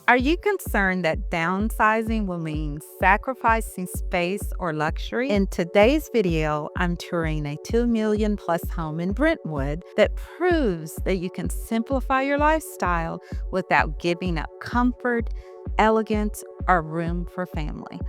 Are you concerned that downsizing will mean sacrificing space or luxury? In today's video, I'm touring a $2 million plus home in Brentwood that proves that you can simplify your lifestyle without giving up comfort, elegance, or room for family.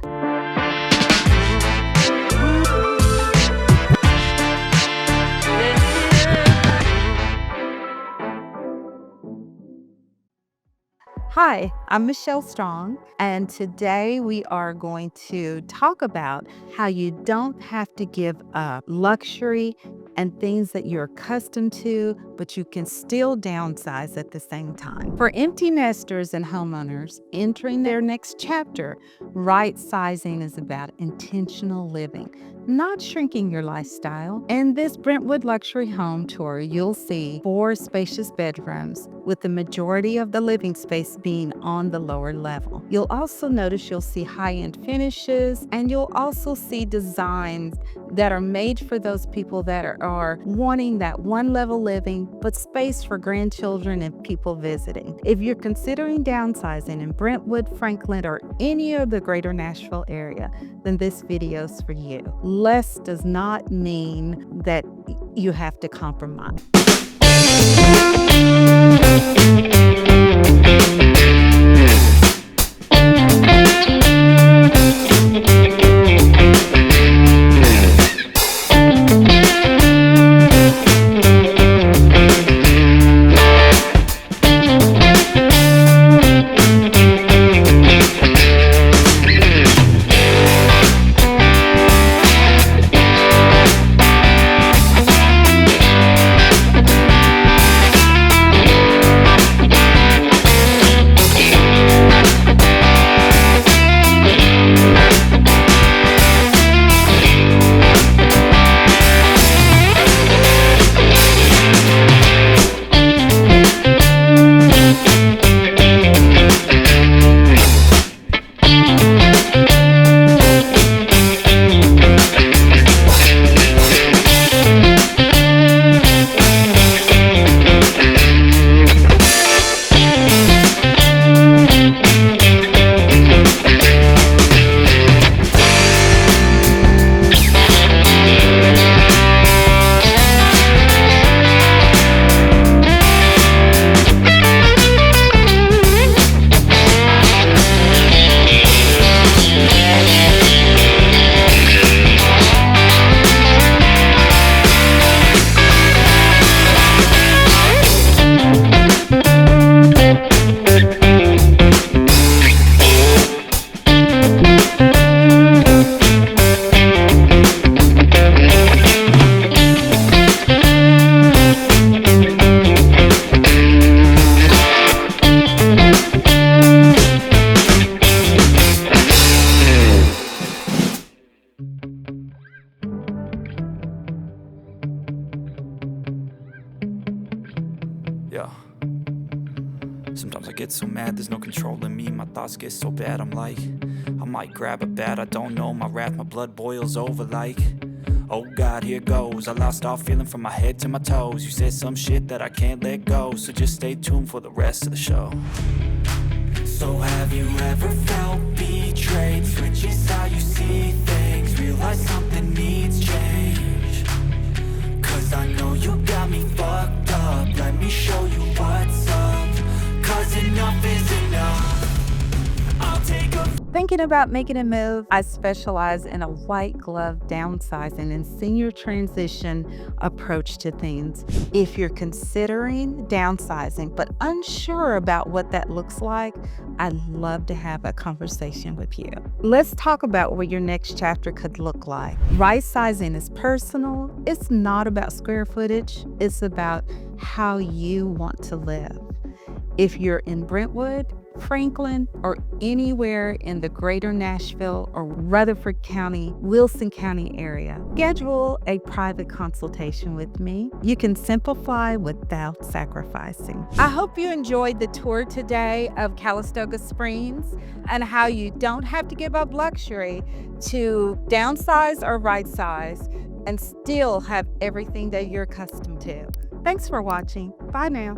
Hi, I'm Michelle Strong, and today we are going to talk about how you don't have to give up luxury and things that you're accustomed to, but you can still downsize at the same time. For empty nesters and homeowners entering their next chapter, right-sizing is about intentional living, not shrinking your lifestyle. In this Brentwood luxury home tour, you'll see 4 spacious bedrooms with the majority of the living space being on the lower level. You'll also notice you'll see high-end finishes, and you'll also see designs that are made for those people that are wanting that one-level living, but space for grandchildren and people visiting. If you're considering downsizing in Brentwood, Franklin, or any of the greater Nashville area, then this video's for you. Less does not mean that you have to compromise. Yeah. Sometimes I get so mad, there's no control in me. My thoughts get so bad, I'm like, I might grab a bat, I don't know. My wrath, my blood boils over like, oh God, here goes. I lost all feeling from my head to my toes. You said some shit that I can't let go, so just stay tuned for the rest of the show. So have you ever felt betrayed? Switches how you see things, realize something needs change. Cause I know you got me fucked up, let me show you what's up. Cause enough is enough, I'll take a... Thinking about making a move? I specialize in a white glove downsizing and senior transition approach to things. If you're considering downsizing but unsure about what that looks like, I'd love to have a conversation with you. Let's talk about what your next chapter could look like. Right sizing is personal. It's not about square footage. It's about how you want to live. If you're in Brentwood, Franklin, or anywhere in the greater Nashville or Rutherford County, Wilson County area, schedule a private consultation with me. You can simplify without sacrificing. I hope you enjoyed the tour today of Calistoga Springs and how you don't have to give up luxury to downsize or right size and still have everything that you're accustomed to. Thanks for watching. Bye now.